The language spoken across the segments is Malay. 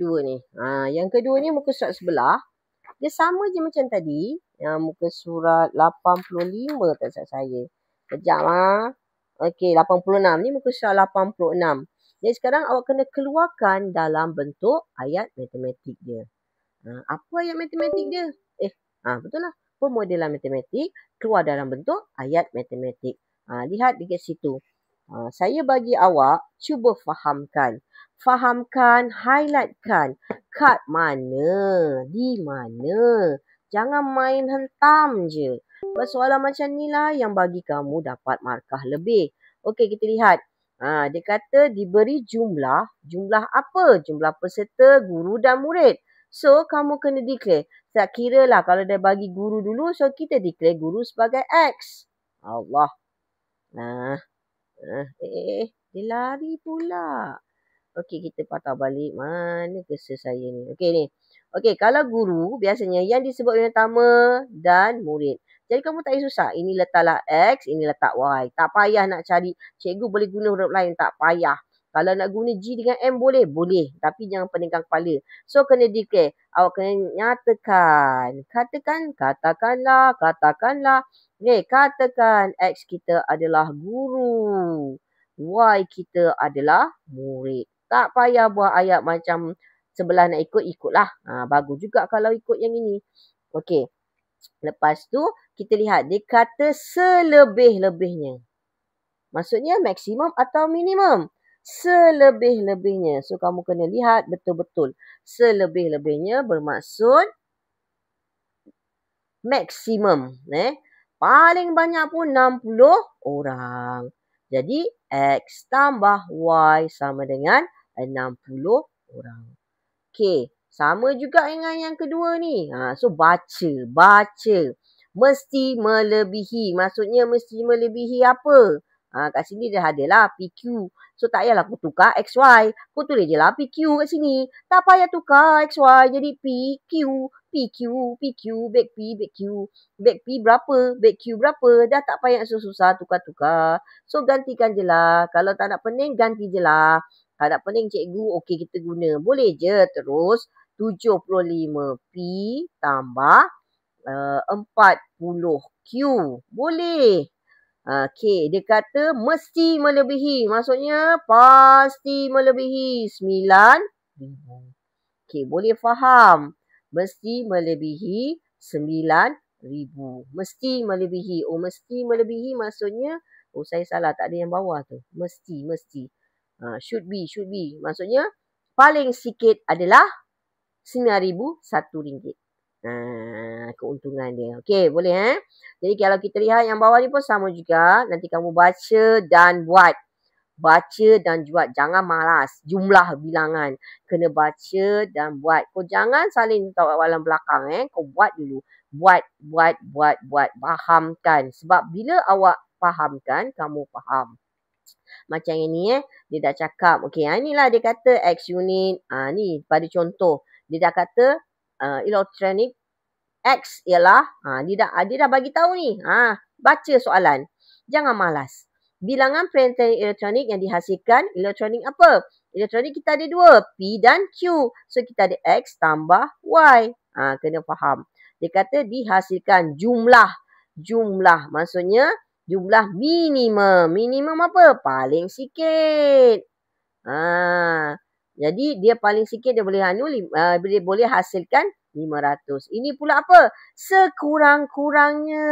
kedua ni. Yang kedua ni muka surat sebelah. Dia sama je macam tadi. Muka surat 85 tak salah saya. Sekejap Okey, 86. Ni muka surat 86. Jadi sekarang awak kena keluarkan dalam bentuk ayat matematik dia. Apa ayat matematik dia? Betul lah. Pemodelan matematik keluar dalam bentuk ayat matematik. Lihat dekat situ. Saya bagi awak cuba fahamkan. Fahamkan, highlightkan. Kat mana? Di mana? Jangan main hentam je. Soalan macam ni lah yang bagi kamu dapat markah lebih. Okey, kita lihat. Dia kata diberi jumlah. Jumlah apa? Jumlah peserta, guru dan murid. So, kamu kena declare. Tak kira lah kalau dia bagi guru dulu. So, kita declare guru sebagai X. Allah. Dia lari pula. Okey, kita patah balik. Mana kesel saya ni? Okey ni. Okey, kalau guru biasanya yang disebut yang pertama dan murid. Jadi kamu tak payah susah. Ini letaklah X, ini letak Y. Tak payah nak cari. Cikgu boleh guna huruf lain. Tak payah. Kalau nak guna G dengan M boleh? Boleh. Tapi jangan peningkan kepala. So, kena declare. Awak kena nyatakan. Katakanlah. Katakan X kita adalah guru. Y kita adalah murid. Tak payah buat ayat macam sebelah nak ikutlah. Bagus juga kalau ikut yang ini. Okey. Lepas tu, kita lihat. Dia kata selebih-lebihnya. Maksudnya maksimum atau minimum. Selebih-lebihnya. So, kamu kena lihat betul-betul. Selebih-lebihnya bermaksud maksimum. Paling banyak pun 60 orang. Jadi, X tambah Y sama dengan 60 orang. Okey. Sama juga dengan yang kedua ni. So, baca. Mesti melebihi. Maksudnya mesti melebihi apa? Kat sini dia ada lah PQ. So, tak payahlah aku tukar XY. Aku tulis je lah PQ kat sini. Tak payah tukar XY. Jadi PQ. Back P berapa? Back Q berapa? Dah tak payah susah-susah tukar-tukar. So, gantikan je lah. Kalau tak nak pening, ganti je lah. Tak nak pening, cikgu, okey kita guna. Boleh je terus 75 P tambah 40 Q. Boleh. Okey, dia kata mesti melebihi. Maksudnya pasti melebihi 9,000. Okey, boleh faham. Mesti melebihi 9,000. Mesti melebihi. Mesti melebihi maksudnya, saya salah. Tak ada yang bawah tu. Mesti. Should be. Maksudnya, paling sikit adalah 9,000 RM1. Keuntungan dia. Okey, boleh Jadi kalau kita lihat yang bawah ni pun sama juga. Nanti kamu baca dan buat. Baca dan buat. Jangan malas. Jumlah bilangan. Kena baca dan buat. Kau jangan salin dalam belakang. Kau buat dulu. Buat. Fahamkan. Sebab bila awak fahamkan, kamu faham. Macam yang ni dia dah cakap. Okey, inilah dia kata X unit. Ni pada contoh. Dia dah kata electronic X ialah dia dah bagi tahu ni. Baca soalan. Jangan malas. Bilangan peralatan elektronik yang dihasilkan elektronik apa? Elektronik kita ada dua, P dan Q. So kita ada X tambah Y. Kena faham. Dia kata dihasilkan jumlah. Maksudnya jumlah minimum. Minimum apa? Paling sikit. Jadi dia paling sikit dia boleh dia boleh hasilkan 500. Ini pula apa? Sekurang-kurangnya.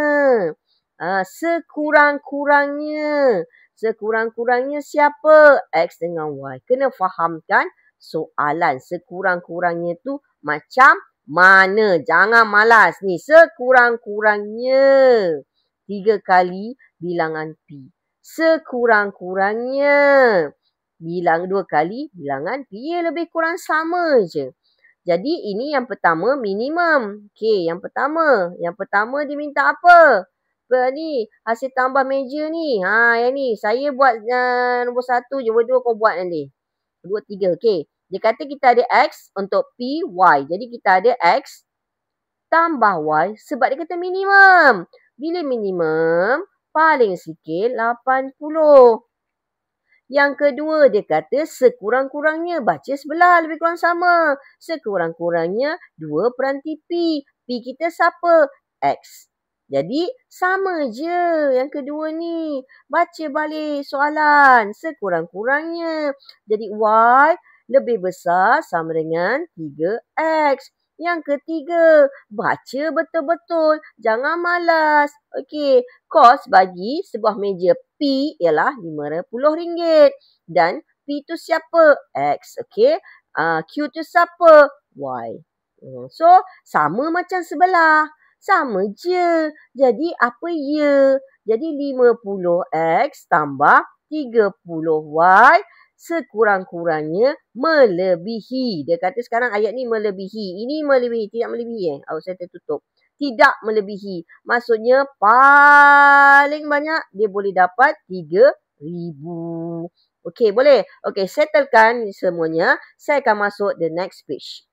Sekurang-kurangnya siapa? X dengan Y. Kena fahamkan soalan. Sekurang-kurangnya tu macam mana? Jangan malas. Ni sekurang-kurangnya 3 kali bilangan P. Sekurang-kurangnya bilang 2 kali bilangan P. Lebih kurang sama je. Jadi ini yang pertama minimum. Okey, yang pertama dia minta apa? Ni hasil tambah meja ni. Yang ni saya buat nombor 1 je, nombor 2 kau buat nanti. 2, 3. Okey. Dia kata kita ada X untuk P, Y. Jadi kita ada X tambah Y sebab dia kata minimum. Bila minimum, paling sikit 80. Yang kedua, dia kata sekurang-kurangnya. Baca sebelah, lebih kurang sama. Sekurang-kurangnya 2/P. P kita siapa? X. Jadi, sama je yang kedua ni. Baca balik soalan. Sekurang-kurangnya. Jadi, Y lebih besar sama dengan 3X. Yang ketiga, baca betul-betul. Jangan malas. Okey, kos bagi sebuah meja P ialah RM50. Dan P tu siapa? X. Okey, Q tu siapa? Y. So, sama macam sebelah. Sama je. Jadi, apa ya? Jadi, 50X tambah 30Y sekurang-kurangnya melebihi. Dia kata sekarang ayat ni melebihi. Ini melebihi. Tidak melebihi. Saya tertutup. Tidak melebihi. Maksudnya paling banyak dia boleh dapat 3,000. Okey, boleh? Okey, settlekan semuanya. Saya akan masuk the next page.